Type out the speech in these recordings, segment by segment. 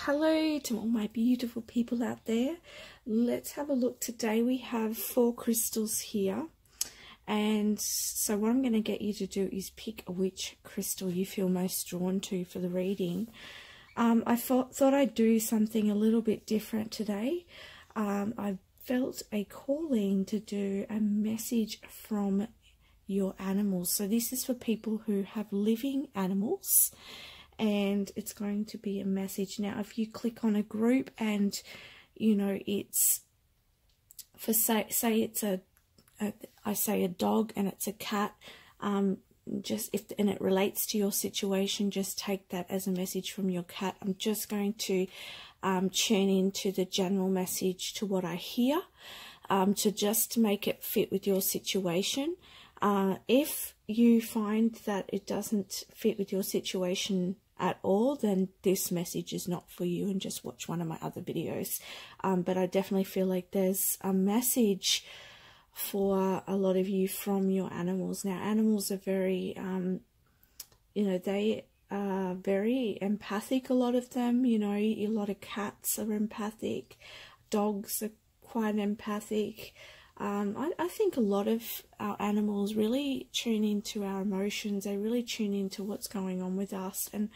Hello to all my beautiful people out there. Let's have a look. Today we have 4 crystals here, and so what I'm going to get you to do is pick which crystal you feel most drawn to for the reading. I thought I'd do something a little bit different today. I felt a calling to do a message from your animals. So this is for people who have living animals, and it's going to be a message. Now if you click on a group and you know it's for say it's I say a dog and it's a cat, just if and it relates to your situation, just take that as a message from your cat. I'm just going to tune into the general message to what I hear, to just make it fit with your situation. If you find that it doesn't fit with your situation at all, then this message is not for you, and just watch one of my other videos. But I definitely feel like there's a message for a lot of you from your animals. Now animals are very you know, they are very empathic, a lot of them. You know, a lot of cats are empathic, dogs are quite empathic. I think a lot of our animals really tune into our emotions. They really tune into what's going on with us, and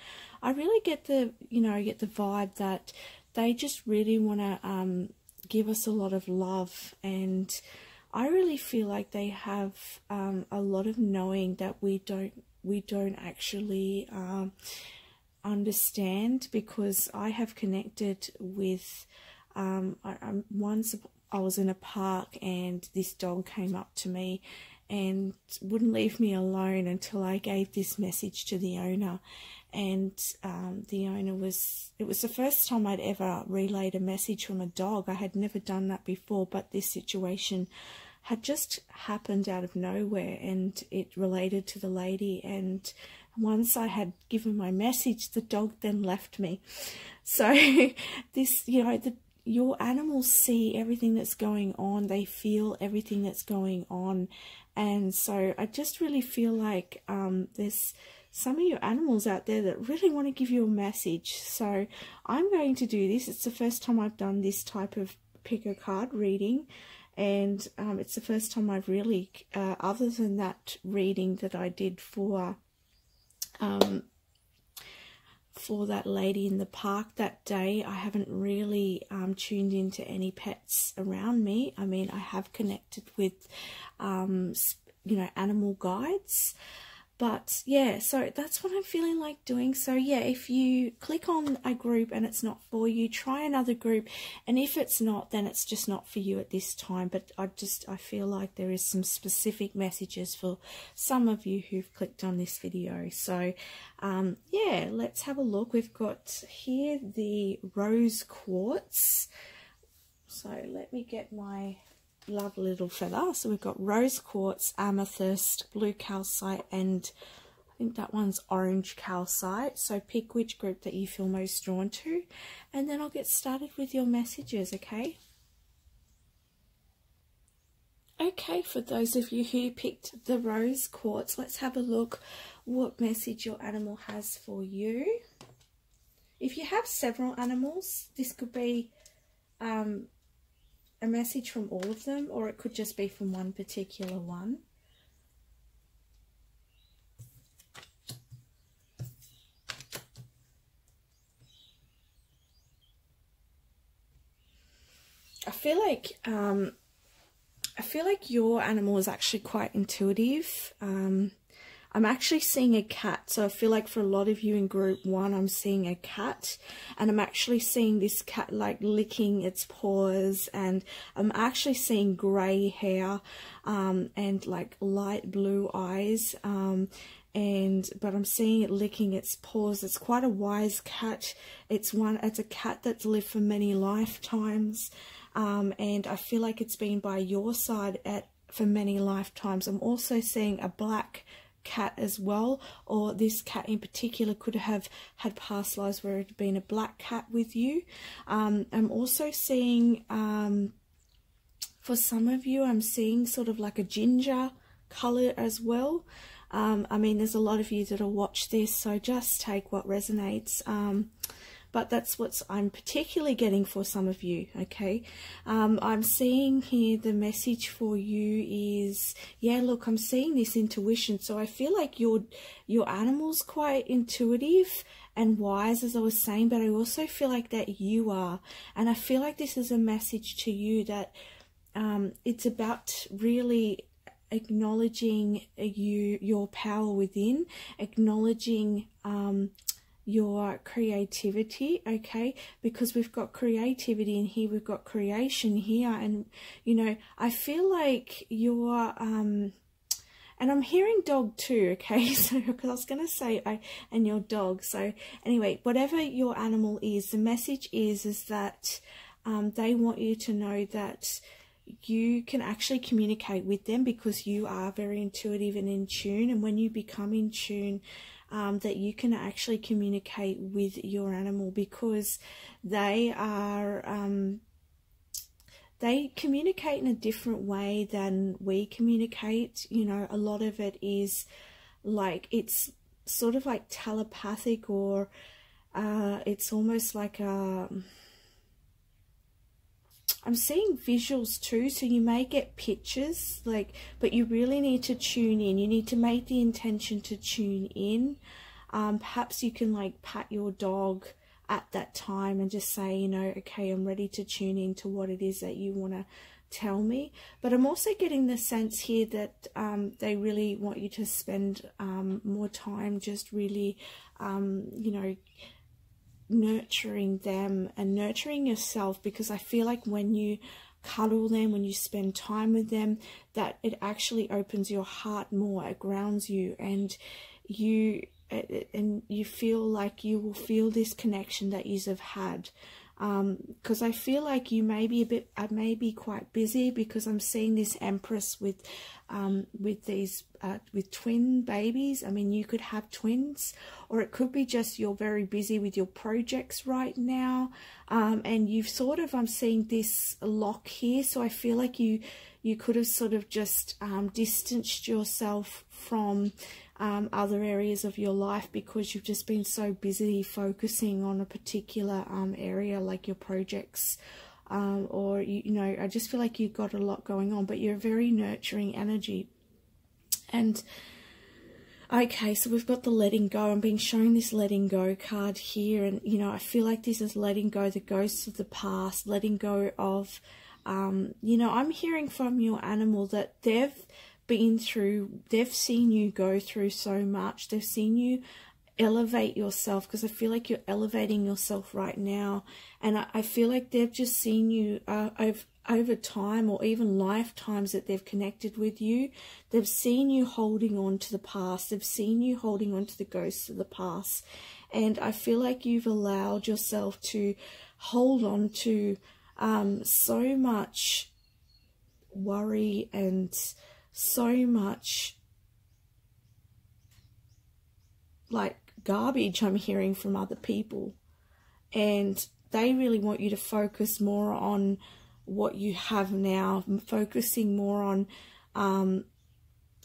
I really get the vibe that they just really want to give us a lot of love, and I really feel like they have a lot of knowing that we don't actually understand, because I have connected with once I was in a park and this dog came up to me and wouldn't leave me alone until I gave this message to the owner. And the owner it was the first time I'd ever relayed a message from a dog. I had never done that before, but this situation had just happened out of nowhere, and it related to the lady. And once I had given my message, the dog then left me. So this, you know, your animals see everything that's going on. They feel everything that's going on. And so I just really feel like there's some of your animals out there that really want to give you a message. So I'm going to do this. It's the first time I've done this type of pick a card reading. And it's the first time I've really, other than that reading that I did for that lady in the park that day, I haven't really tuned into any pets around me. I mean, I have connected with, you know, animal guides. But yeah, so that's what I'm feeling like doing. So yeah, if you click on a group and it's not for you, try another group. And if it's not, then it's just not for you at this time. But I feel like there is some specific messages for some of you who've clicked on this video. So yeah, let's have a look. We've got here the rose quartz. So let me get my lovely little feather. So we've got rose quartz, amethyst, blue calcite, and I think that one's orange calcite. So pick which group that you feel most drawn to, and then I'll get started with your messages. Okay, for those of you who picked the rose quartz, let's have a look what message your animal has for you. If you have several animals, this could be a message from all of them, or it could just be from one particular one. I feel like your animal is actually quite intuitive. I'm actually seeing a cat, so I feel like for a lot of you in group 1, I'm seeing a cat, and I'm actually seeing this cat like licking its paws, and I'm actually seeing grey hair, and like light blue eyes, but I'm seeing it licking its paws. It's quite a wise cat. It's a cat that's lived for many lifetimes, and I feel like it's been by your side for many lifetimes. I'm also seeing a black cat as well, or this cat in particular could have had past lives where it had been a black cat with you. I'm also seeing, for some of you, I'm seeing sort of like a ginger colour as well. I mean, there's a lot of you that'll watch this, so just take what resonates. but that's what I'm particularly getting for some of you, okay? I'm seeing here the message for you is, yeah, look, I'm seeing this intuition. So I feel like your animal's quite intuitive and wise, as I was saying, but I also feel like that you are. And I feel like this is a message to you that it's about really acknowledging your power within, acknowledging your creativity, okay? Because we've got creativity in here, we've got creation here, and you know, I feel like you're and I'm hearing dog too, okay? So, because I was going to say, and your dog. So anyway, whatever your animal is, the message is that they want you to know that you can actually communicate with them because you are very intuitive and in tune. And when you become in tune, that you can actually communicate with your animal, because they are... they communicate in a different way than we communicate. You know, a lot of it is like, it's sort of like telepathic, or it's almost like I'm seeing visuals too, so you may get pictures, like, but you really need to tune in. You need to make the intention to tune in. Perhaps you can like pat your dog at that time and just say, you know, okay, I'm ready to tune in to what it is that you want to tell me. But I'm also getting the sense here that they really want you to spend more time just really, you know, nurturing them and nurturing yourself, because I feel like when you cuddle them, when you spend time with them, that it actually opens your heart more, it grounds you, and you feel like you will feel this connection that you have had. Because I feel like you may be maybe quite busy, because I'm seeing this Empress with these with twin babies. I mean, you could have twins, or it could be just you're very busy with your projects right now, and you've sort of, I'm seeing this lock here, so I feel like you could have sort of just distanced yourself from other areas of your life, because you've just been so busy focusing on a particular area, like your projects, or you know, I just feel like you've got a lot going on, but you're a very nurturing energy. And okay, so we've got the letting go. I'm being shown this letting go card here, and you know, I feel like this is letting go the ghosts of the past, letting go of you know, I'm hearing from your animal that they've seen you go through so much. They've seen you elevate yourself, because I feel like you're elevating yourself right now, and I feel like they've just seen you over time, or even lifetimes that they've connected with you. They've seen you holding on to the past. They've seen you holding on to the ghosts of the past, and I feel like you've allowed yourself to hold on to so much worry and so much like garbage I'm hearing from other people, and they really want you to focus more on what you have now, focusing more on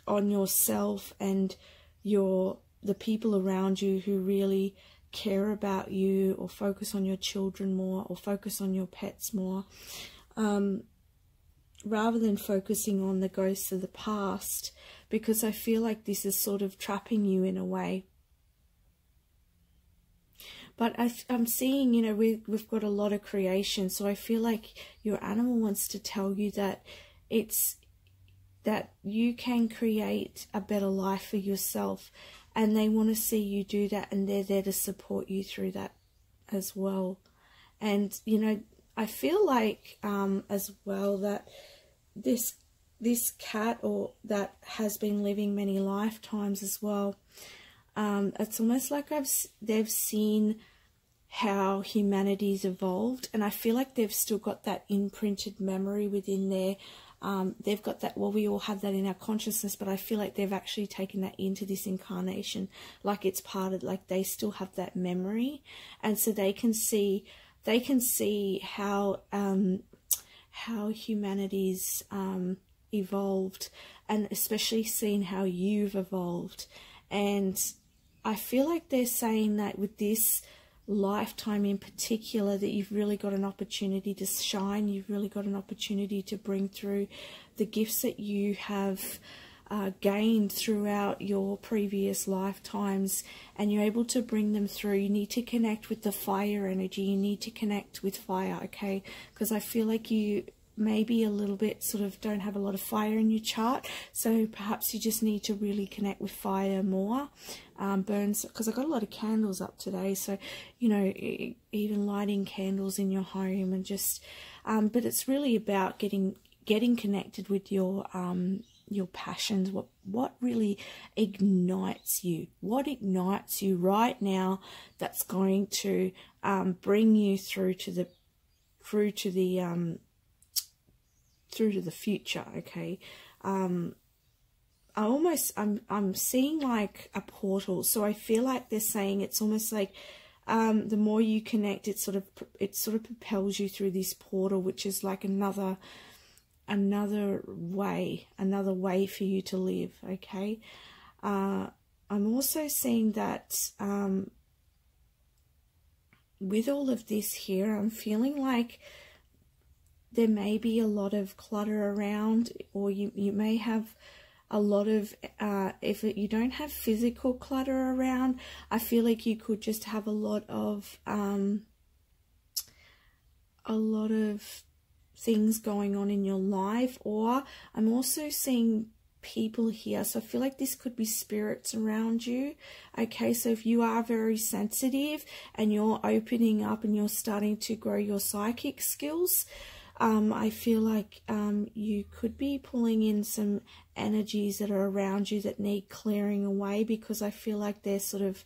yourself and the people around you who really care about you, or focus on your children more, or focus on your pets more, rather than focusing on the ghosts of the past, because I feel like this is sort of trapping you in a way. But I'm seeing, you know, we've got a lot of creation, so I feel like your animal wants to tell you that that you can create a better life for yourself, and they want to see you do that, and they're there to support you through that as well. And you know, I feel like as well that this cat, or that has been living many lifetimes as well, it's almost like they've seen how humanity's evolved, and I feel like they've still got that imprinted memory within there. They've got that, well, we all have that in our consciousness, but I feel like they've actually taken that into this incarnation, like it's part of, like they still have that memory, and so they can see how humanity's evolved, and especially seeing how you've evolved. And I feel like they're saying that with this lifetime in particular that you've really got an opportunity to shine. You've really got an opportunity to bring through the gifts that you have gained throughout your previous lifetimes, and you're able to bring them through. You need to connect with the fire energy. You need to connect with fire, okay? Because I feel like you maybe a little bit sort of don't have a lot of fire in your chart, so perhaps you just need to really connect with fire more. Burns, because I've got a lot of candles up today, so you know, even lighting candles in your home, and just but it's really about getting connected with your passions. What really ignites you? What ignites you right now that's going to bring you through to the future, okay? I'm seeing like a portal, so I feel like they're saying it's almost like the more you connect, it sort of propels you through this portal, which is like another way for you to live, okay? I'm also seeing that with all of this here, I'm feeling like there may be a lot of clutter around, or you may have a lot of, if you don't have physical clutter around, I feel like you could just have a lot of things going on in your life. Or I'm also seeing people here, so I feel like this could be spirits around you, okay? So if you are very sensitive and you're opening up and you're starting to grow your psychic skills, I feel like you could be pulling in some energies that are around you that need clearing away, because I feel like they're sort of,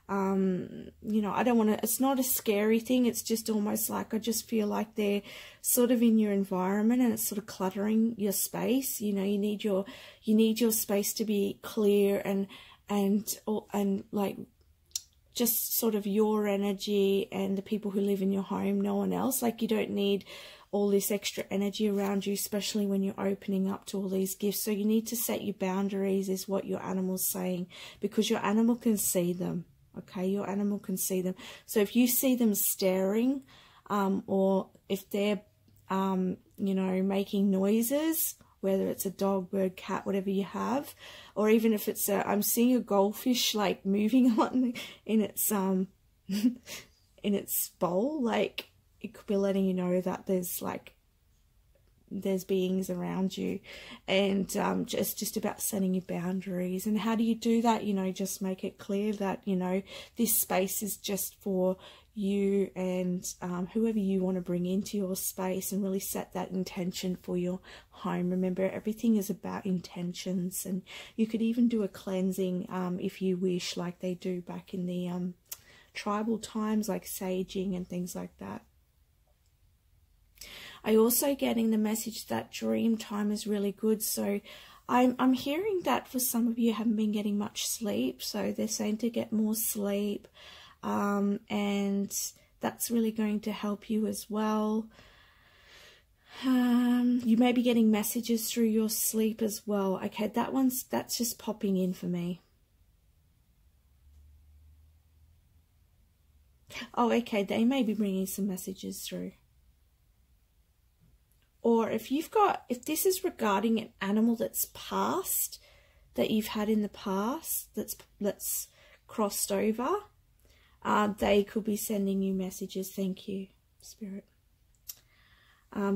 you know, I don't want to, it's not a scary thing, it's just almost like, I just feel like they're sort of in your environment and it's sort of cluttering your space. You know, you need your space to be clear and like just sort of your energy and the people who live in your home, no one else. Like, you don't need all this extra energy around you, especially when you're opening up to all these gifts. So you need to set your boundaries, is what your animal's saying, because your animal can see them, okay? Your animal can see them. So if you see them staring, or if they're, you know, making noises, whether it's a dog, bird, cat, whatever you have, or even if it's I'm seeing a goldfish like moving on in its in its bowl, like it could be letting you know that there's beings around you. And just about setting your boundaries. And how do you do that? You know, just make it clear that, you know, this space is just for you and whoever you want to bring into your space, and really set that intention for your home. Remember, everything is about intentions, and you could even do a cleansing if you wish, like they do back in the tribal times, like saging and things like that. I also getting the message that dream time is really good. So I'm hearing that for some of you haven't been getting much sleep, so they're saying to get more sleep, and that's really going to help you as well. You may be getting messages through your sleep as well. Okay, that's just popping in for me. Oh, okay, they may be bringing some messages through. Or if this is regarding an animal that's passed, that you've had in the past, that's crossed over, they could be sending you messages. Thank you, Spirit.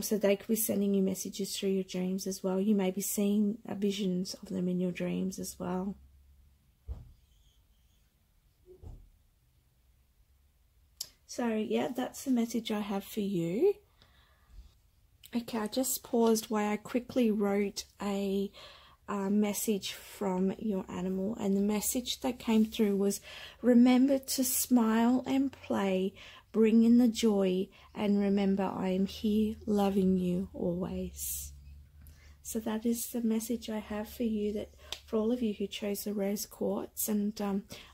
So they could be sending you messages through your dreams as well. You may be seeing visions of them in your dreams as well. So yeah, that's the message I have for you. Okay, I just paused while I quickly wrote a message from your animal, and the message that came through was, remember to smile and play, bring in the joy, and remember I am here loving you always. So that is the message I have for you, that for all of you who chose the rose quartz, and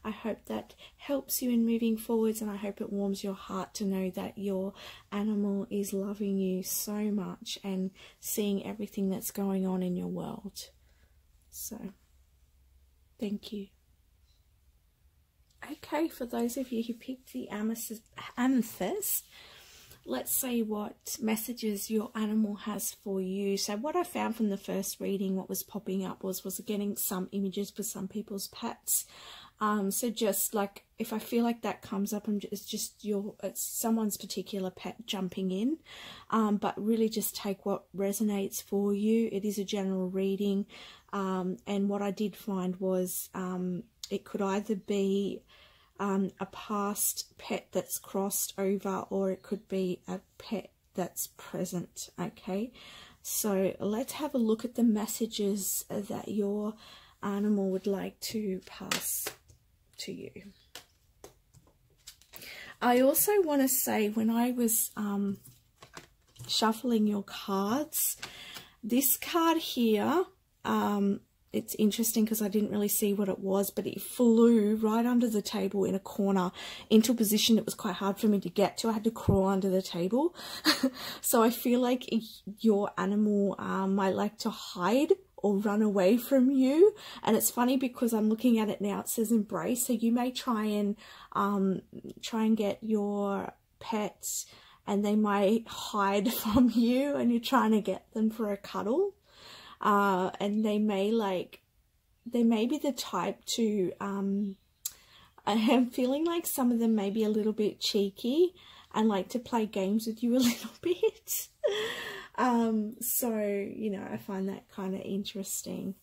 I hope that helps you in moving forwards, and I hope it warms your heart to know that your animal is loving you so much and seeing everything that's going on in your world. So thank you. Okay, for those of you who picked the amethyst, let's see what messages your animal has for you. So what I found from the first reading, what was popping up was getting some images for some people's pets. So just like, if I feel like that comes up, it's someone's particular pet jumping in. But really just take what resonates for you. It is a general reading. And what I did find was, it could either be a past pet that's crossed over, or it could be a pet that's present. Okay, so let's have a look at the messages that your animal would like to pass to you. I also want to say, when I was shuffling your cards, this card here, it's interesting because I didn't really see what it was, but it flew right under the table in a corner into a position that was quite hard for me to get to. I had to crawl under the table. So I feel like your animal might like to hide or run away from you. And it's funny because I'm looking at it now, it says embrace. So you may try and get your pets, and they might hide from you, and you're trying to get them for a cuddle. And they may be the type to, I am feeling like some of them may be a little bit cheeky and like to play games with you a little bit. So, you know, I find that kind of interesting.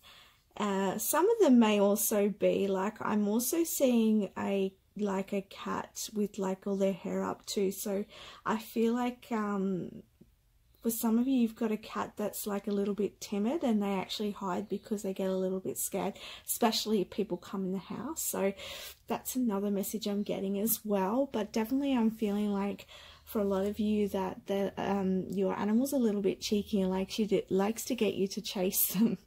Some of them may also be like, I'm also seeing a cat with like all their hair up too. So I feel like, for some of you, you've got a cat that's like a little bit timid, and they actually hide because they get a little bit scared, especially if people come in the house. So that's another message I'm getting as well. But definitely I'm feeling like for a lot of you that your animal's a little bit cheeky and likes to get you to chase them.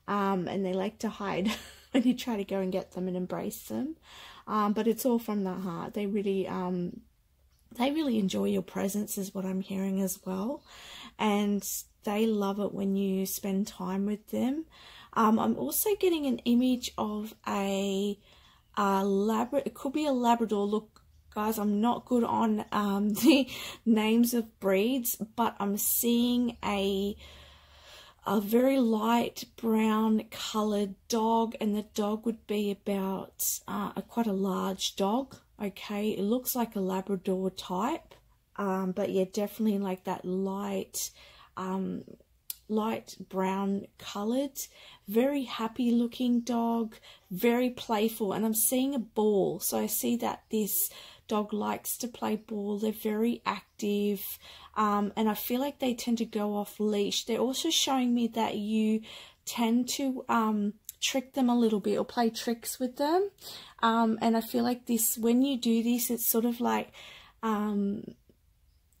And they like to hide when you try to go and get them and embrace them. But it's all from the heart. They really enjoy your presence, is what I'm hearing as well. And they love it when you spend time with them. I'm also getting an image of it could be a Labrador. Look, guys, I'm not good on the names of breeds, but I'm seeing a very light brown coloured dog, and the dog would be about quite a large dog. Okay, it looks like a Labrador type, but yeah, definitely like that light brown coloured, very happy looking dog, very playful. And I'm seeing a ball, so I see that this dog likes to play ball. They're very active, and I feel like they tend to go off leash. They're also showing me that you tend to trick them a little bit or play tricks with them, and I feel like when you do this, it's sort of like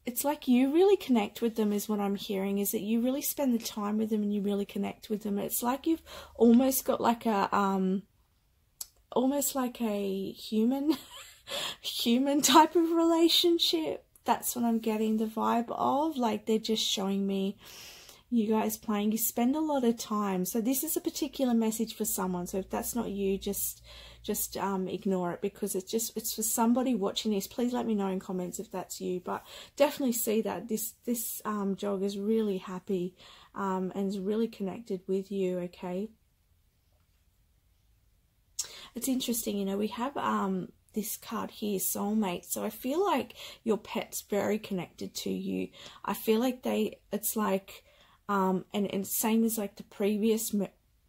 it's like you really connect with them, is what I'm hearing, is that you really spend the time with them and you really connect with them. It's like you've almost got like a human human type of relationship. That's what I'm getting the vibe of. Like, they're just showing me you guys playing. You spend a lot of time. So this is a particular message for someone. So if that's not you, just ignore it, because it's for somebody watching this. Please let me know in comments if that's you. But definitely see that this dog is really happy and is really connected with you. Okay, it's interesting, you know, we have this card here, soulmate. So I feel like your pet's very connected to you. I feel like it's like and same as like the previous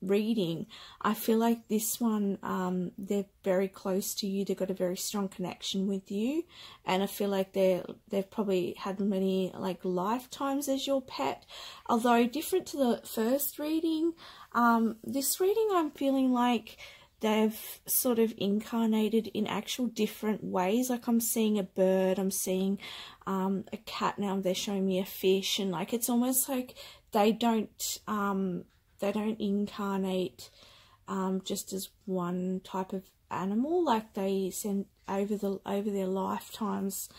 reading, I feel like this one, they're very close to you. They've got a very strong connection with you, and I feel like they've probably had many like lifetimes as your pet. Although different to the first reading, this reading I'm feeling like they've sort of incarnated in actual different ways. Like, I'm seeing a bird, I'm seeing a cat now, they're showing me a fish, and like it's almost like they don't incarnate just as one type of animal. Like, they send over their lifetimes,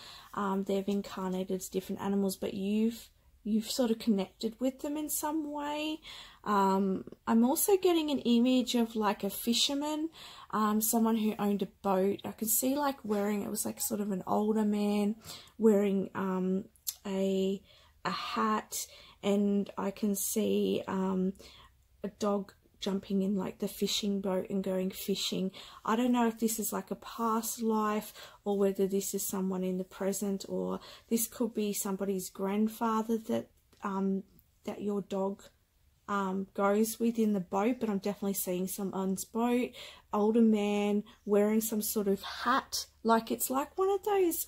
they've incarnated as different animals, but you've you've sort of connected with them in some way. I'm also getting an image of like a fisherman, someone who owned a boat. I can see like wearing, it was like sort of an older man wearing a hat, and I can see a dog jumping in like the fishing boat and going fishing. I don't know if this is like a past life or whether this is someone in the present, or this could be somebody's grandfather that that your dog goes with in the boat. But I'm definitely seeing someone's boat, older man wearing some sort of hat, like it's like one of those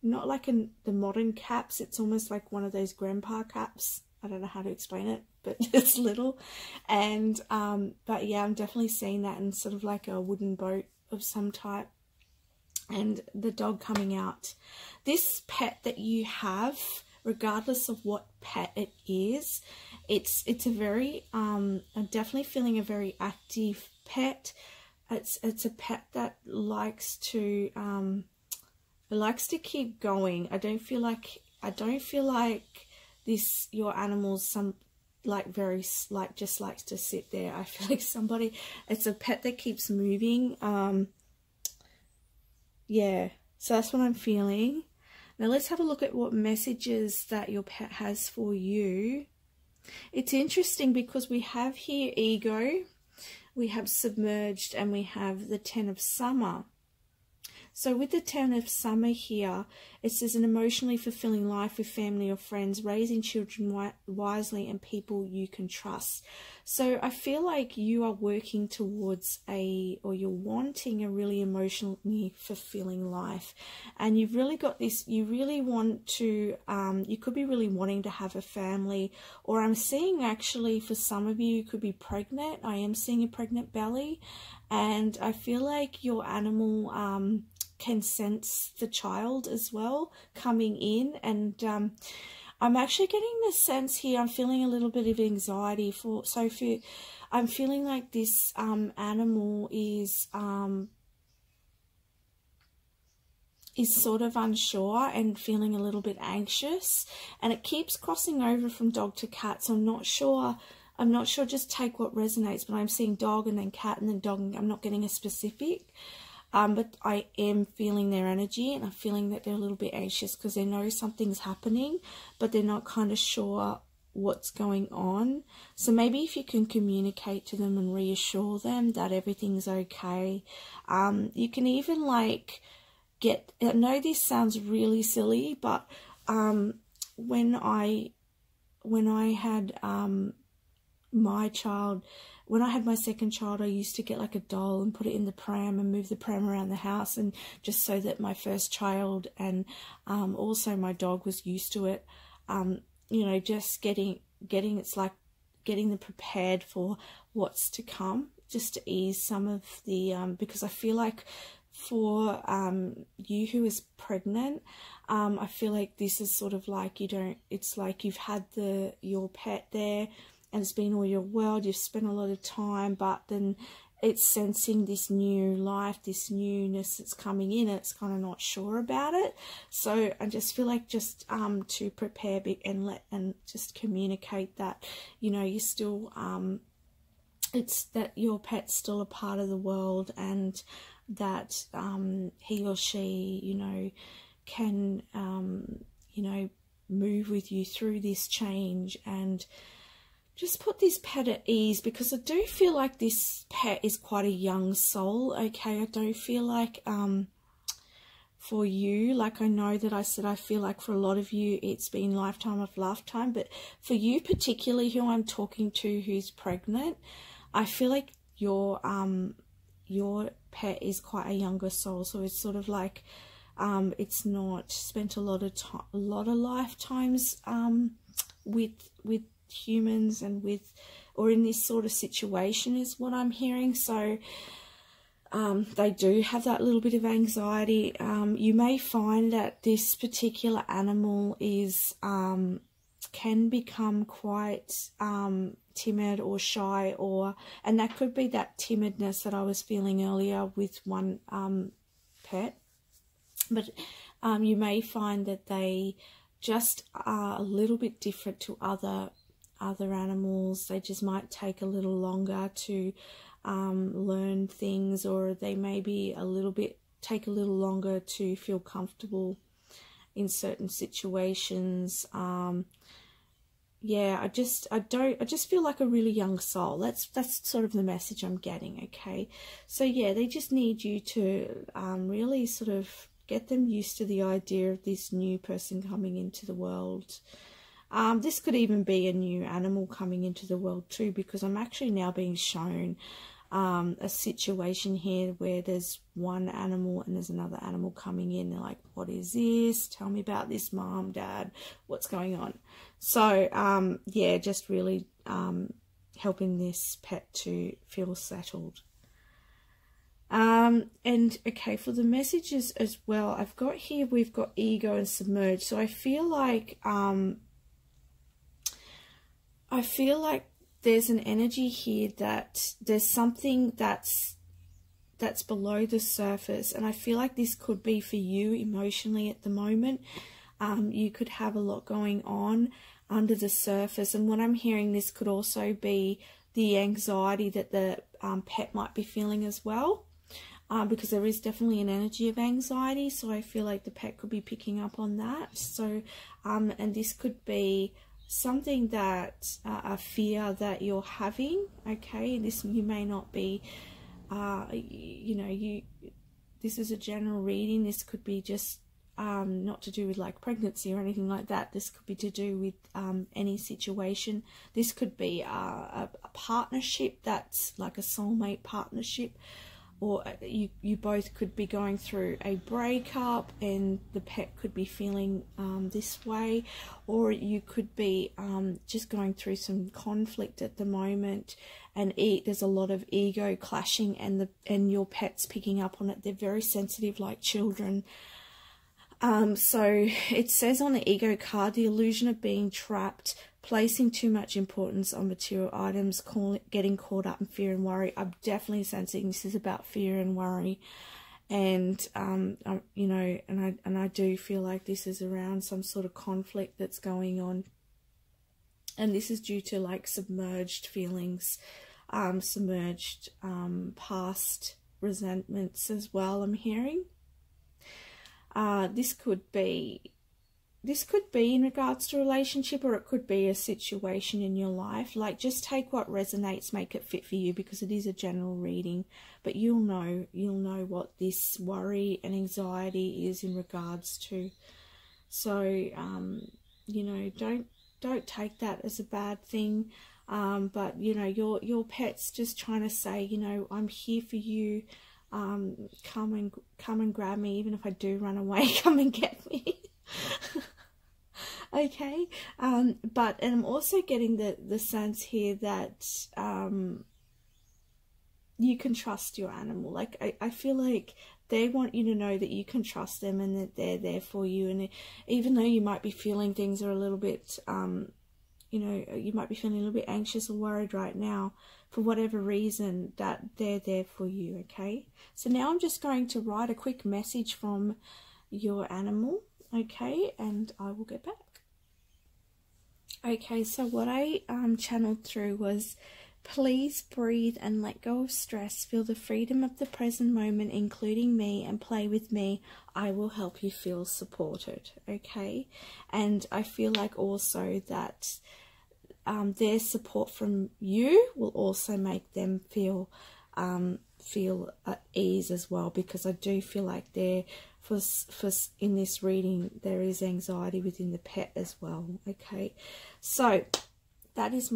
not like the modern caps, it's almost like one of those grandpa caps. I don't know how to explain it, but it's little. And but yeah, I'm definitely seeing that in sort of like a wooden boat of some type, and the dog coming out. This pet that you have, regardless of what pet it is, it's a very I'm definitely feeling a very active pet. It's a pet that likes to keep going. I don't feel like this, your animal's just likes to sit there. I feel like it's a pet that keeps moving. Yeah, so that's what I'm feeling. Now let's have a look at what messages that your pet has for you. It's interesting because we have here ego, we have submerged, and we have the 10 of summer. So with the 10 of summer here, it says an emotionally fulfilling life with family or friends, raising children wisely, and people you can trust. So I feel like you are working towards or you're wanting a really emotionally fulfilling life. And you've really got this, you really want to, you could be really wanting to have a family, or I'm seeing actually for some of you, you could be pregnant. I am seeing a pregnant belly, and I feel like your animal, can sense the child as well coming in. And I'm actually getting the sense here, I'm feeling a little bit of anxiety I'm feeling like this animal is sort of unsure and feeling a little bit anxious, and it keeps crossing over from dog to cat, so I'm not sure, just take what resonates, but I'm seeing dog and then cat and then dog, and I'm not getting a specific. But I am feeling their energy, and I'm feeling that they're a little bit anxious because they know something's happening, but they're not kind of sure what's going on. So maybe if you can communicate to them and reassure them that everything's okay. You can even like I know this sounds really silly, but when I had my child, when I had my second child, I used to get like a doll and put it in the pram and move the pram around the house, and just so that my first child and also my dog was used to it. You know, just getting it's like getting them prepared for what's to come, just to ease some of the because I feel like for you who is pregnant, I feel like this is sort of like it's like you've had your pet there, and it's been all your world, you've spent a lot of time, but then it's sensing this new life, this newness that's coming in, and it's kind of not sure about it. So I just feel like just to prepare and just communicate that, you know, you're still, it's that your pet's still a part of the world, and that he or she, you know, can, you know, move with you through this change, and just put this pet at ease, because I do feel like this pet is quite a young soul, okay? I don't feel like for you, like I know that I said I feel like for a lot of you it's been lifetime of lifetime, but for you particularly who I'm talking to who's pregnant, I feel like your pet is quite a younger soul. So it's sort of like it's not spent a lot of lifetimes with humans and or in this sort of situation is what I'm hearing. So they do have that little bit of anxiety. You may find that this particular animal is can become quite timid or shy, and that could be that timidness that I was feeling earlier with one pet. But you may find that they just are a little bit different to other animals. They just might take a little longer to learn things, or they may be take a little longer to feel comfortable in certain situations. Yeah, I just feel like a really young soul. That's sort of the message I'm getting. Okay, so yeah, they just need you to really sort of get them used to the idea of this new person coming into the world. This could even be a new animal coming into the world too, because I'm actually now being shown a situation here where there's one animal and there's another animal coming in. They're like, what is this? Tell me about this, Mom, Dad, what's going on? So yeah, just really helping this pet to feel settled. And okay, for the messages as well, I've got here, we've got ego and submerged. So I feel like there's an energy here that there's something that's below the surface, and I feel like this could be for you emotionally at the moment. You could have a lot going on under the surface, and what I'm hearing, this could also be the anxiety that the pet might be feeling as well, because there is definitely an energy of anxiety. So I feel like the pet could be picking up on that. So and this could be something that a fear that you're having. Okay, this, you may not be you know, this is a general reading. This could be just not to do with like pregnancy or anything like that. This could be to do with any situation. This could be a partnership that's like a soulmate partnership, or you both could be going through a breakup and the pet could be feeling this way, or you could be just going through some conflict at the moment, and there's a lot of ego clashing, and your pet's picking up on it. They're very sensitive, like children. So it says on the ego card, the illusion of being trapped, placing too much importance on material items, getting caught up in fear and worry. I'm definitely sensing this is about fear and worry, and you know, and I do feel like this is around some sort of conflict that's going on, and this is due to like submerged feelings, submerged past resentments as well, I'm hearing. This could be in regards to a relationship, or it could be a situation in your life. Like, just take what resonates, make it fit for you, because it is a general reading, but you'll know what this worry and anxiety is in regards to. So you know, don't take that as a bad thing, but you know, your pet's just trying to say, you know, I'm here for you. Come and grab me, even if I do run away. Come and get me. Okay, but and I'm also getting the sense here that you can trust your animal. Like, I feel like they want you to know that you can trust them and that they're there for you. And even though you might be feeling things are a little bit, you know, you might be feeling a little bit anxious or worried right now, for whatever reason, that they're there for you. Okay, so now I'm just going to write a quick message from your animal. Okay, and I will get back. Okay, so what I channeled through was, please breathe and let go of stress. Feel the freedom of the present moment, including me, and play with me. I will help you feel supported. Okay, and I feel like also that their support from you will also make them feel at ease as well, because I do feel like in this reading there is anxiety within the pet as well. Okay, so that is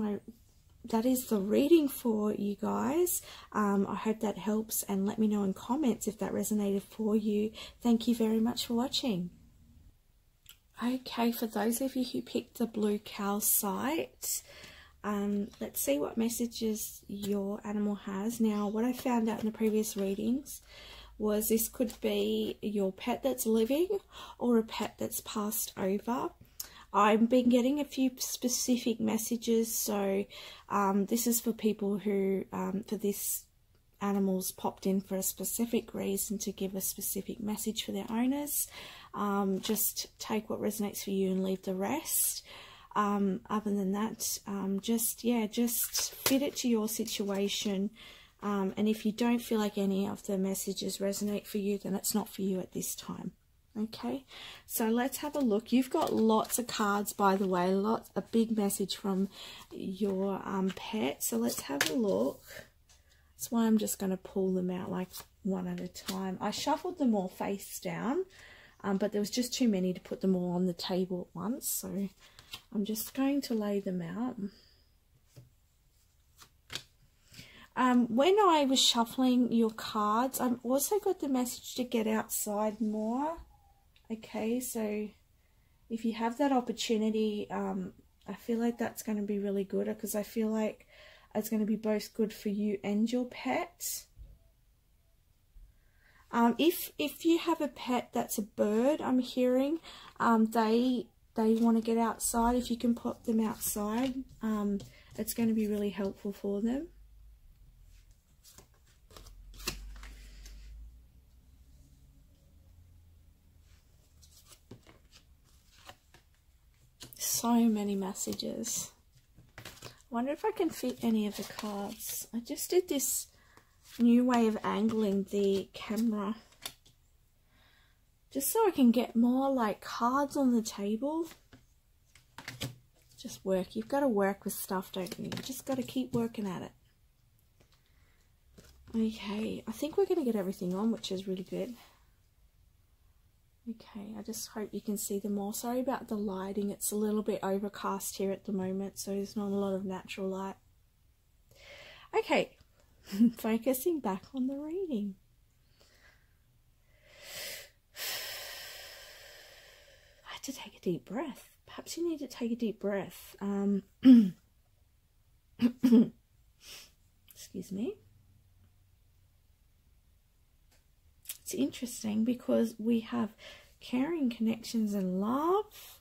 the reading for you guys. I hope that helps, and let me know in comments if that resonated for you. Thank you very much for watching. Okay, for those of you who picked the Blue Cow site, let's see what messages your animal has. Now, what I found out in the previous readings was this could be your pet that's living or a pet that's passed over. I've been getting a few specific messages, so this is for people who, for this animals popped in for a specific reason, to give a specific message for their owners. Just take what resonates for you and leave the rest. Other than that, just fit it to your situation. And if you don't feel like any of the messages resonate for you, then it's not for you at this time. Okay, so let's have a look. You've got lots of cards, by the way, a big message from your pet. So let's have a look. That's why I'm just going to pull them out like one at a time. I shuffled them all face down, but there was just too many to put them all on the table at once. So I'm just going to lay them out. When I was shuffling your cards, I've also got the message to get outside more. Okay, so if you have that opportunity, I feel like that's going to be really good, because I feel like it's going to be both good for you and your pet. If you have a pet that's a bird, I'm hearing, they want to get outside. If you can pop them outside, it's going to be really helpful for them. So many messages. I wonder if I can fit any of the cards. I just did this new way of angling the camera just so I can get more like cards on the table. Just work. You've got to work with stuff, don't you? You just got to keep working at it. Okay, I think we're going to get everything on, which is really good. Okay, I just hope you can see them all. Sorry about the lighting. It's a little bit overcast here at the moment, so there's not a lot of natural light. Okay, focusing back on the reading. I had to take a deep breath. Perhaps you need to take a deep breath. Excuse me. It's interesting because we have caring, connections, and love.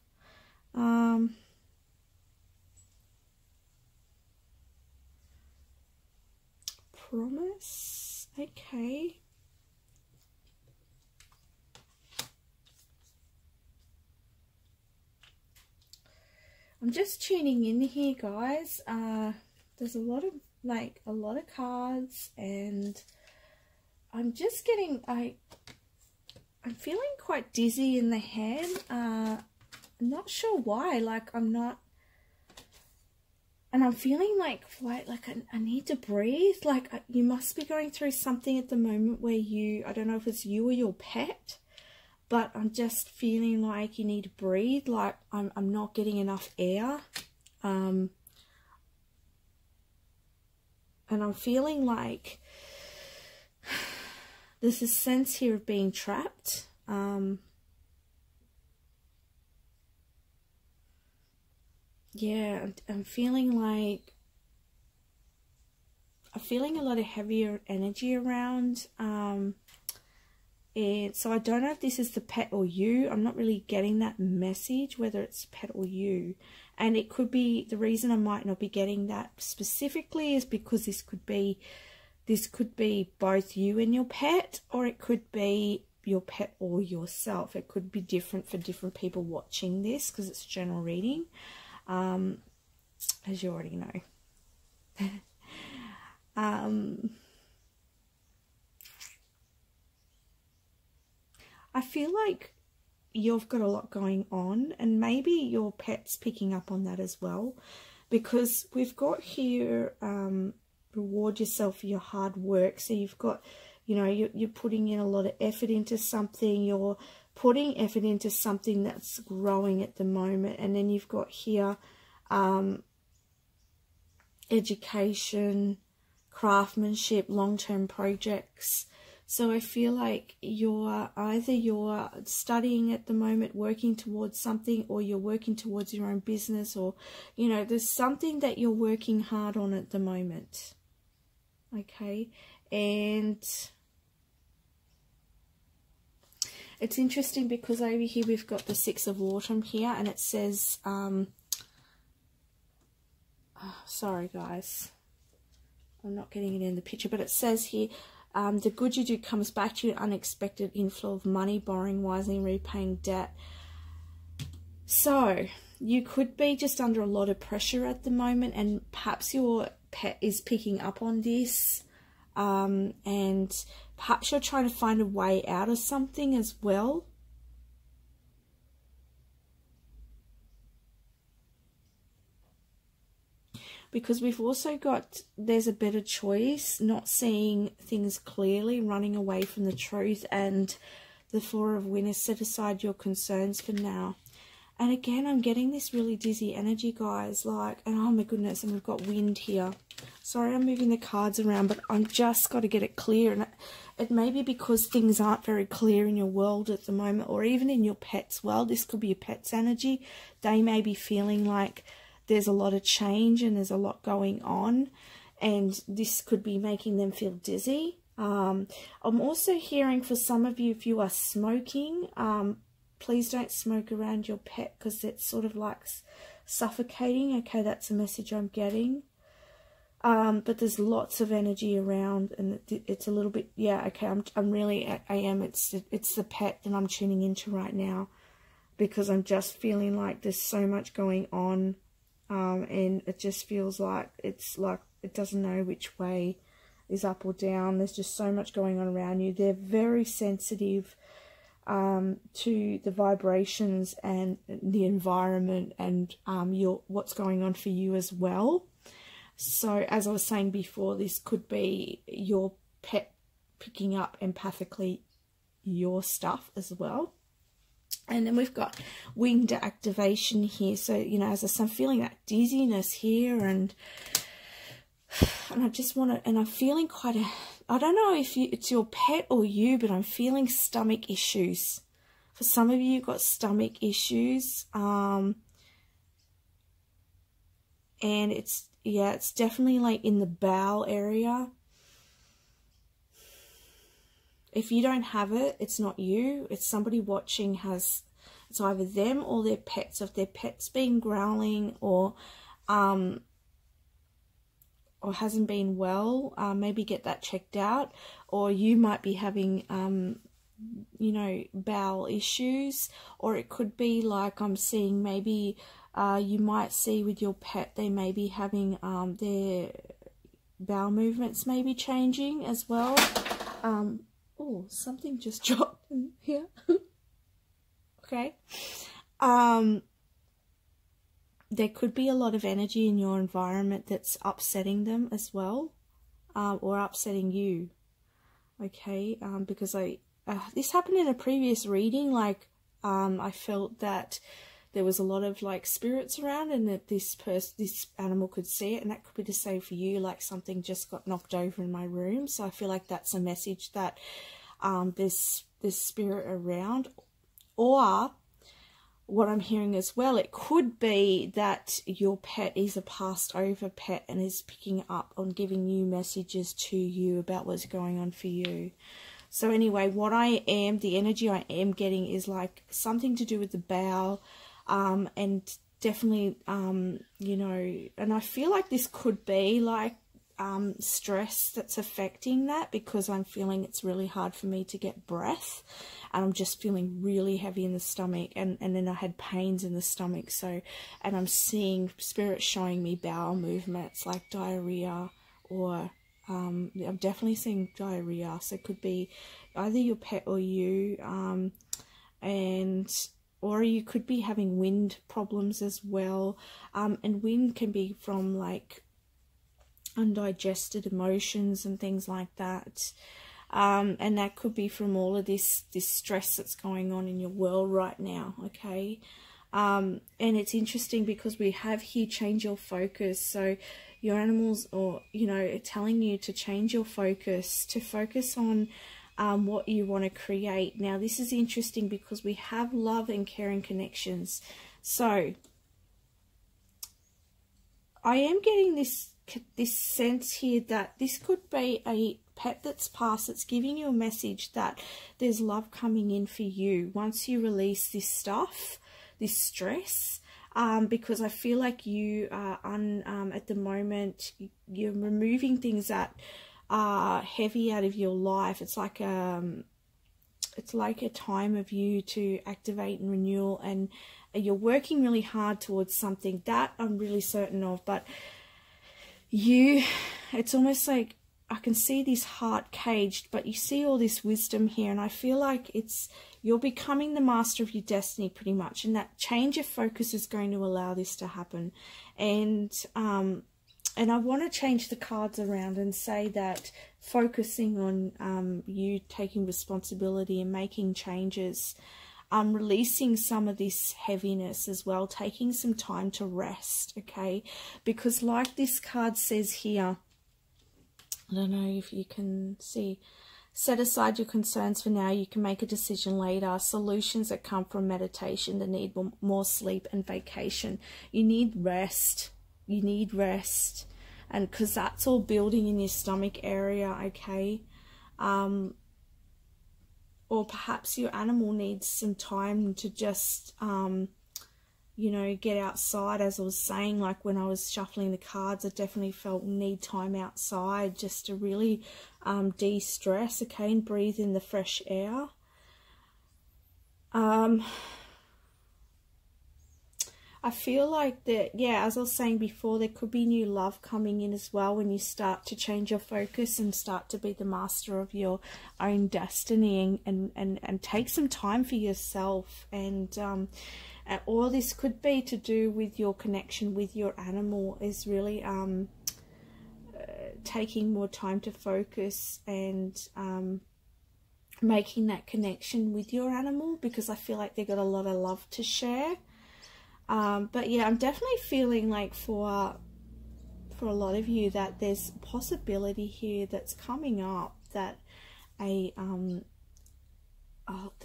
Promise. Okay. I'm just tuning in here, guys. There's a lot of cards, and I'm just getting, I'm feeling quite dizzy in the head. I'm not sure why, like I'm not, and I'm feeling like I need to breathe. Like you must be going through something at the moment where I don't know if it's you or your pet, but I'm just feeling like you need to breathe. Like I'm not getting enough air. And I'm feeling like there's a sense here of being trapped. Yeah, I'm feeling like a lot of heavier energy around. And so I don't know if this is the pet or you. I'm not really getting that message, whether it's pet or you. And it could be, the reason I might not be getting that specifically is because this could be both you and your pet, or it could be your pet or yourself. It could be different for different people watching this, because it's general reading, as you already know. I feel like you've got a lot going on, and maybe your pet's picking up on that as well, because we've got here reward yourself for your hard work. So you've got, you're putting in a lot of effort into something, you're putting effort into something that's growing at the moment. And then you've got here education, craftsmanship, long-term projects. So I feel like you're studying at the moment, working towards something, or you're working towards your own business, or, there's something that you're working hard on at the moment. Okay. And it's interesting because over here we've got the Six of Autumn here, and it says, sorry guys, I'm not getting it in the picture, but it says here, The good you do comes back to you, unexpected inflow of money, borrowing wisely, repaying debt. So you could be just under a lot of pressure at the moment, and perhaps your pet is picking up on this, and perhaps you're trying to find a way out of something as well. Because we've also got, there's a better choice, not seeing things clearly, running away from the truth, and the Four of Winners, set aside your concerns for now. And again, I'm getting this really dizzy energy, guys, like, and oh my goodness, and we've got wind here. Sorry, I'm moving the cards around, but I'm just got to get it clear. And it may be because things aren't very clear in your world at the moment, or even in your pet's world. This could be your pet's energy. They may be feeling like there's a lot of change and there's a lot going on, and this could be making them feel dizzy. I'm also hearing for some of you, if you are smoking, please don't smoke around your pet, because it's sort of like suffocating. Okay, that's a message I'm getting. But there's lots of energy around, and it's a little bit, yeah, okay, it's the pet that I'm tuning into right now, because I'm just feeling like there's so much going on, and it just feels like it's like it doesn't know which way is up or down. There's just so much going on around you. They're very sensitive to the vibrations and the environment, and what's going on for you as well. So as I was saying before, this could be your pet picking up empathically your stuff as well. And then we've got winged activation here. So, you know, as I said, I'm feeling that dizziness here, and I just want to, and I'm feeling quite a, I don't know if it's your pet or you, but I'm feeling stomach issues. For some of you, you've got stomach issues. And it's, yeah, it's definitely like in the bowel area. If you don't have it, it's not you. It's somebody watching has, it's either them or their pets. If their pet's been growling or hasn't been well, maybe get that checked out. Or you might be having, you know, bowel issues. Or it could be like I'm seeing maybe you might see with your pet, they may be having their bowel movements may be changing as well. Oh, something just dropped in here. Okay. There could be a lot of energy in your environment that's upsetting them as well, or upsetting you. Okay, because this happened in a previous reading. Like, I felt that there was a lot of like spirits around, and that this animal could see it, and that could be the same for you. Like something just got knocked over in my room. So I feel like that's a message that there's spirit around. Or what I'm hearing as well, it could be that your pet is a passed over pet and is picking up on giving you messages to you about what's going on for you. So anyway, the energy I am getting is like something to do with the bowel, and definitely, you know, and I feel like this could be like stress that's affecting that, because I'm feeling it's really hard for me to get breath, and I'm just feeling really heavy in the stomach, and then I had pains in the stomach. So, and I'm seeing spirit showing me bowel movements like diarrhea, or I'm definitely seeing diarrhea. So it could be either your pet or you, or you could be having wind problems as well. And wind can be from like undigested emotions and things like that. And that could be from all of this stress that's going on in your world right now, okay? And it's interesting because we have here change your focus. So your animals, or, you know, telling you to change your focus, to focus on what you want to create. Now, this is interesting because we have love and caring connections. So I am getting this sense here that this could be a pet that's passed, that's giving you a message that there's love coming in for you once you release this stuff, this stress, because I feel like you are at the moment, you're removing things that heavy out of your life. It's like a time of you to activate and renewal, and you're working really hard towards something that I'm really certain of. But it's almost like I can see this heart caged, but you see all this wisdom here, and I feel like you're becoming the master of your destiny pretty much, and that change of focus is going to allow this to happen. And I want to change the cards around and say that focusing on you taking responsibility and making changes, releasing some of this heaviness as well, taking some time to rest, okay? Because like this card says here, I don't know if you can see, set aside your concerns for now. You can make a decision later. Solutions that come from meditation, that need more sleep and vacation. You need rest. You need rest. And because that's all building in your stomach area, okay? Or perhaps your animal needs some time to just, you know, get outside. As I was saying, like when I was shuffling the cards, I definitely felt need time outside just to really de-stress, okay, and breathe in the fresh air. I feel like that, yeah, as I was saying before, there could be new love coming in as well when you start to change your focus and start to be the master of your own destiny, and take some time for yourself. And all this could be to do with your connection with your animal, is really taking more time to focus and making that connection with your animal, because I feel like they've got a lot of love to share. But yeah, I'm definitely feeling like for a lot of you that there's a possibility here that's coming up, that there's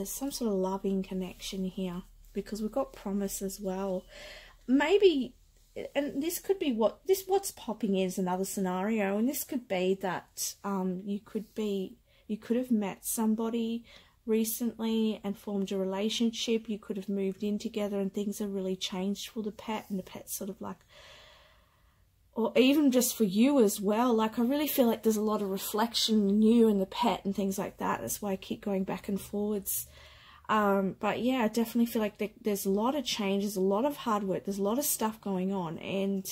some sort of loving connection here, because we've got promise as well. Maybe, and this could be what's popping in is another scenario, and this could be that you could have met somebody recently and formed a relationship. You could have moved in together and things have really changed for the pet, and the pet's sort of like, or even just for you as well. Like I really feel like there's a lot of reflection in you and the pet and things like that. That's why I keep going back and forwards. But yeah, I definitely feel like there's a lot of change, there's a lot of hard work, there's a lot of stuff going on, and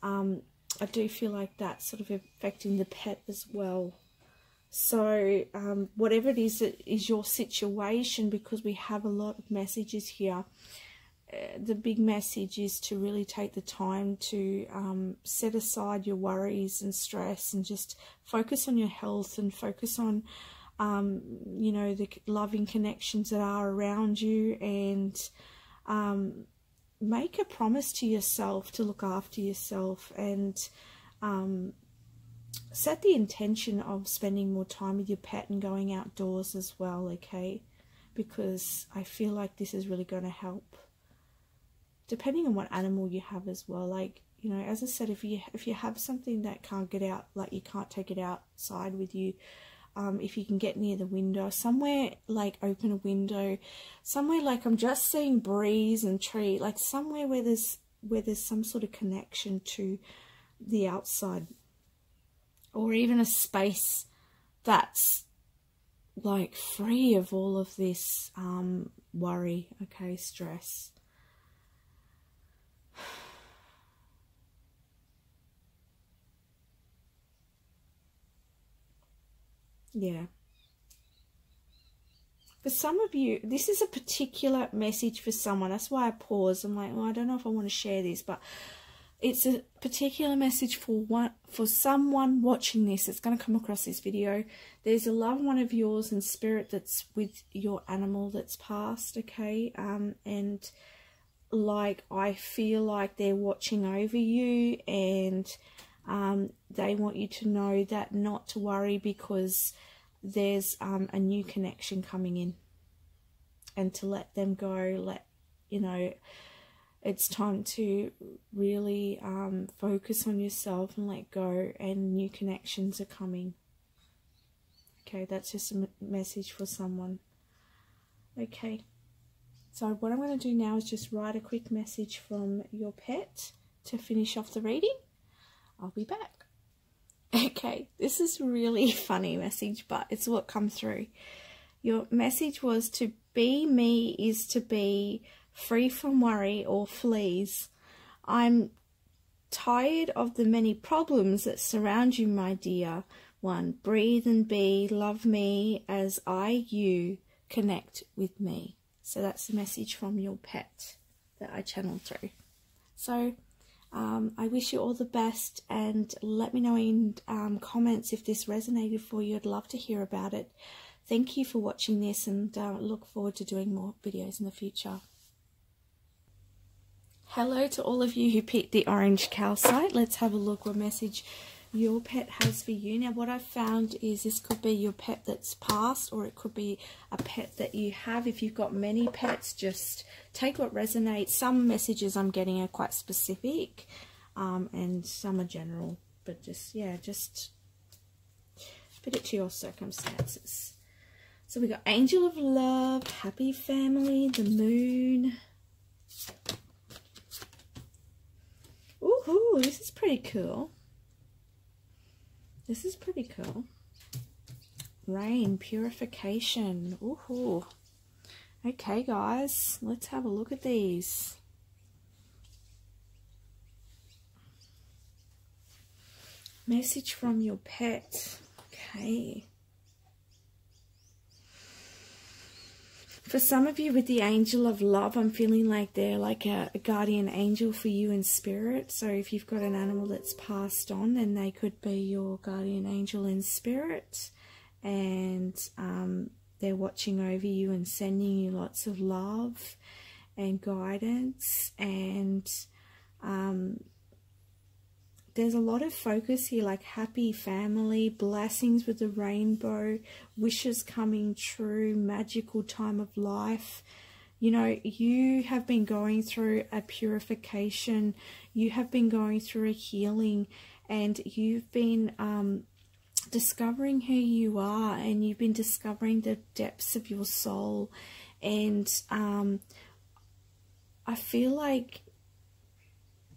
I do feel like that's sort of affecting the pet as well. So whatever it is that is your situation, because we have a lot of messages here, the big message is to really take the time to set aside your worries and stress and just focus on your health and focus on you know, the loving connections that are around you, and make a promise to yourself to look after yourself, and set the intention of spending more time with your pet and going outdoors as well, okay? Because I feel like this is really going to help, depending on what animal you have as well. Like, you know, as I said, if you have something that can't get out, like you can't take it outside with you, if you can get near the window, somewhere like open a window, somewhere like I'm just seeing breeze and tree, like somewhere where there's some sort of connection to the outside, or even a space that's like free of all of this worry, okay, stress. Yeah. For some of you, this is a particular message for someone. That's why I pause. I'm like, well, I don't know if I want to share this, but it's a particular message for someone watching this. It's going to come across this video. There's a loved one of yours in spirit that's with your animal that's passed, okay? And like, I feel like they're watching over you, and they want you to know that not to worry, because there's a new connection coming in, and to let them go. You know, it's time to really focus on yourself and let go, and new connections are coming. Okay, that's just a message for someone. Okay, so what I'm going to do now is just write a quick message from your pet to finish off the reading. I'll be back. Okay, this is really funny message, but it's what come through. Your message was to be me is to be free from worry or fleas. I'm tired of the many problems that surround you, my dear one. Breathe and be, love me as you connect with me. So that's the message from your pet that I channeled through. So I wish you all the best, and let me know in comments if this resonated for you. I'd love to hear about it. Thank you for watching this, and look forward to doing more videos in the future. Hello to all of you who picked the orange calcite. Let's have a look what message your pet has for you. Now, what I've found is this could be your pet that's passed, or it could be a pet that you have. If you've got many pets, just take what resonates. Some messages I'm getting are quite specific, and some are general, but just fit it to your circumstances. So we got Angel of Love, Happy Family, the Moon. Ooh, this is pretty cool. This is pretty cool. Rain, Purification. Ooh. Okay, guys, let's have a look at these. Message from your pet. Okay. For some of you with the Angel of Love, I'm feeling like they're like a guardian angel for you in spirit. So if you've got an animal that's passed on, then they could be your guardian angel in spirit. And they're watching over you and sending you lots of love and guidance. And there's a lot of focus here, like happy family, blessings with the rainbow, wishes coming true, magical time of life. You know, you have been going through a purification, you have been going through a healing, and you've been discovering who you are, and you've been discovering the depths of your soul. And I feel like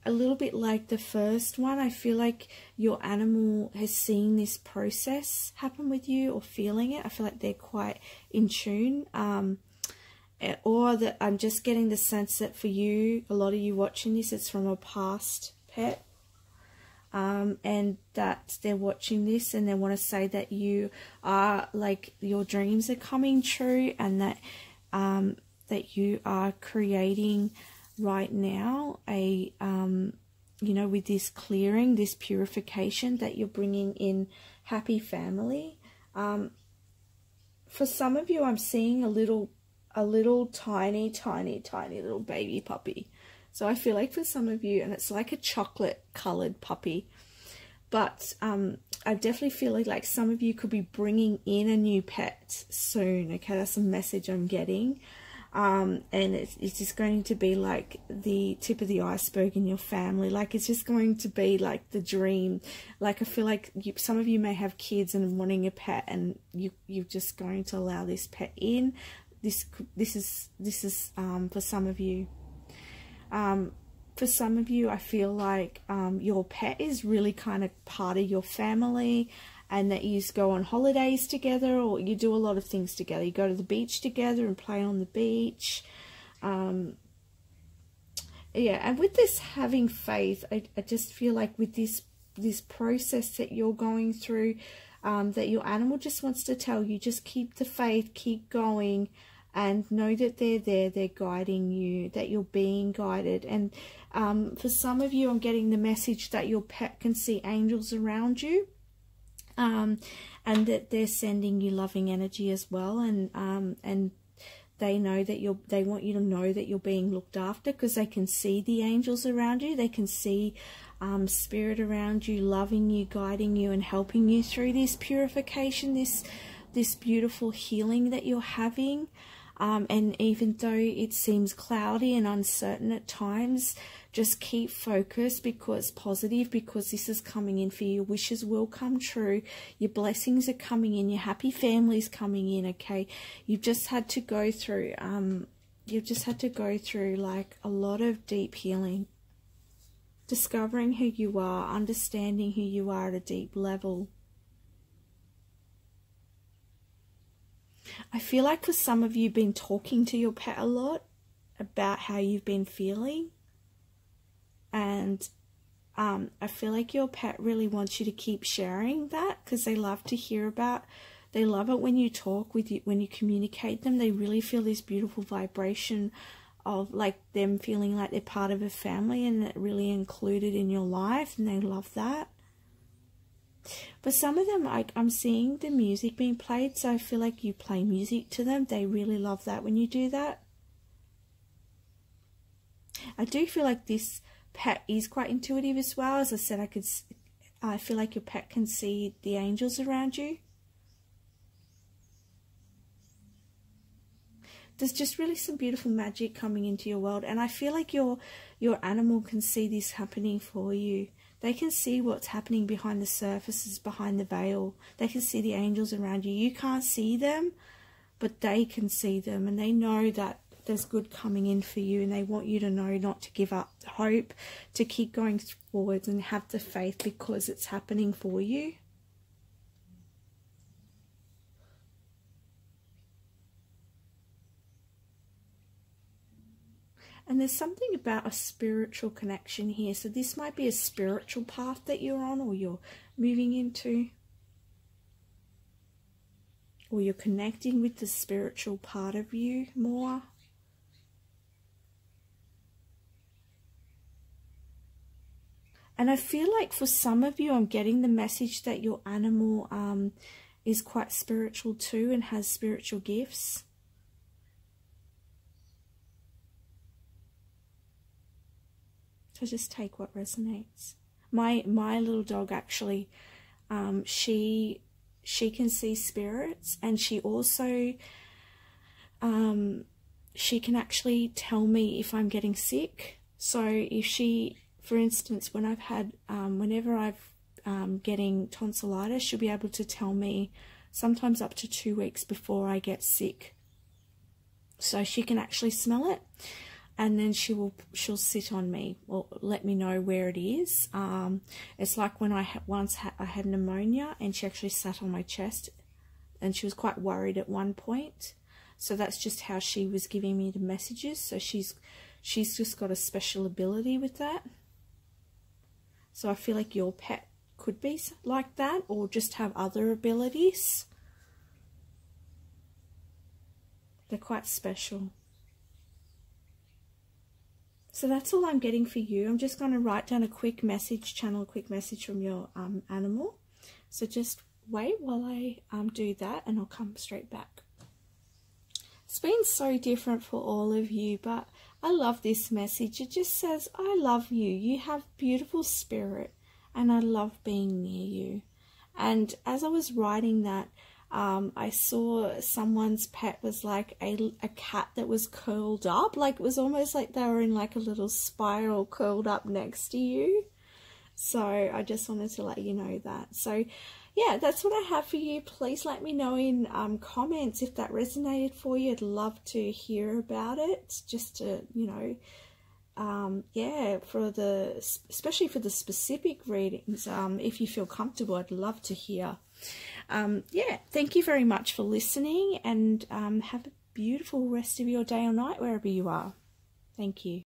a little bit like the first one, I feel like your animal has seen this process happen with you, or feeling it. I feel like they're quite in tune, or that I'm just getting the sense that for you, a lot of you watching this, it's from a past pet, and that they're watching this and they want to say that you are, like, your dreams are coming true, and that that you are creating right now a you know, with this clearing, this purification, that you're bringing in happy family. For some of you, I'm seeing a little tiny little baby puppy. So I feel like for some of you, and it's like a chocolate colored puppy, but I definitely feel like some of you could be bringing in a new pet soon. Okay, that's a message I'm getting. And it's just going to be like the tip of the iceberg in your family. Like, it's just going to be like the dream. Like, I feel like some of you may have kids and wanting a pet, and you're just going to allow this pet in. This is for some of you. For some of you, I feel like your pet is really kind of part of your family, and that you go on holidays together, or you do a lot of things together. You go to the beach together and play on the beach. Yeah, and with this having faith, I just feel like with this process that you're going through, that your animal just wants to tell you, just keep the faith, keep going, and know that they're there, they're guiding you, that you're being guided. And for some of you, I'm getting the message that your pet can see angels around you. And that they're sending you loving energy as well, and they know that they want you to know that you're being looked after, because they can see the angels around you. They can see spirit around you, loving you, guiding you, and helping you through this purification, this beautiful healing that you're having. And even though it seems cloudy and uncertain at times, just keep focused, because this is coming in for you. Your wishes will come true. Your blessings are coming in. Your happy family's coming in, okay? You've just had to go through, like a lot of deep healing. discovering who you are, understanding who you are at a deep level. I feel like for some of you, you've been talking to your pet a lot about how you've been feeling. And I feel like your pet really wants you to keep sharing that, because they love to hear about, they love it when you talk with you, when you communicate them. They really feel this beautiful vibration of like them feeling like they're part of a family and that really included in your life, and they love that. But some of them, I'm seeing the music being played, so I feel like you play music to them. They really love that when you do that. I do feel like this pet is quite intuitive as well. As I said, I feel like your pet can see the angels around you. There's just really some beautiful magic coming into your world, and I feel like your animal can see this happening for you. They can see what's happening behind the surfaces, behind the veil. They can see the angels around you. You can't see them, but they can see them, and they know that there's good coming in for you, and they want you to know not to give up hope, to keep going forwards and have the faith, because it's happening for you. And there's something about a spiritual connection here. So this might be a spiritual path that you're on, or you're moving into, or you're connecting with the spiritual part of you more. And I feel like for some of you, I'm getting the message that your animal is quite spiritual too, and has spiritual gifts. So just take what resonates. My little dog actually, she can see spirits, and she also she can actually tell me if I'm getting sick. So if she, for instance, when I've had, whenever I've getting tonsillitis, she'll be able to tell me sometimes up to 2 weeks before I get sick. So she can actually smell it, and then she'll sit on me, or let me know where it is. It's like when I had pneumonia, and she actually sat on my chest, and she was quite worried at one point. So that's just how she was giving me the messages. So she's just got a special ability with that. So I feel like your pet could be like that, or just have other abilities. They're quite special. So that's all I'm getting for you. I'm just going to write down a quick message, channel a quick message from your animal. So just wait while I do that, and I'll come straight back. It's been so different for all of you, but I love this message. It just says, I love you. You have beautiful spirit, and I love being near you. And as I was writing that, I saw someone's pet was like a cat that was curled up. Like, it was almost like they were in like a little spiral curled up next to you. So I just wanted to let you know that. So yeah, that's what I have for you. Please let me know in comments if that resonated for you. I'd love to hear about it, just to, you know, yeah, especially for the specific readings, if you feel comfortable, I'd love to hear. Yeah, thank you very much for listening, and have a beautiful rest of your day or night wherever you are. Thank you.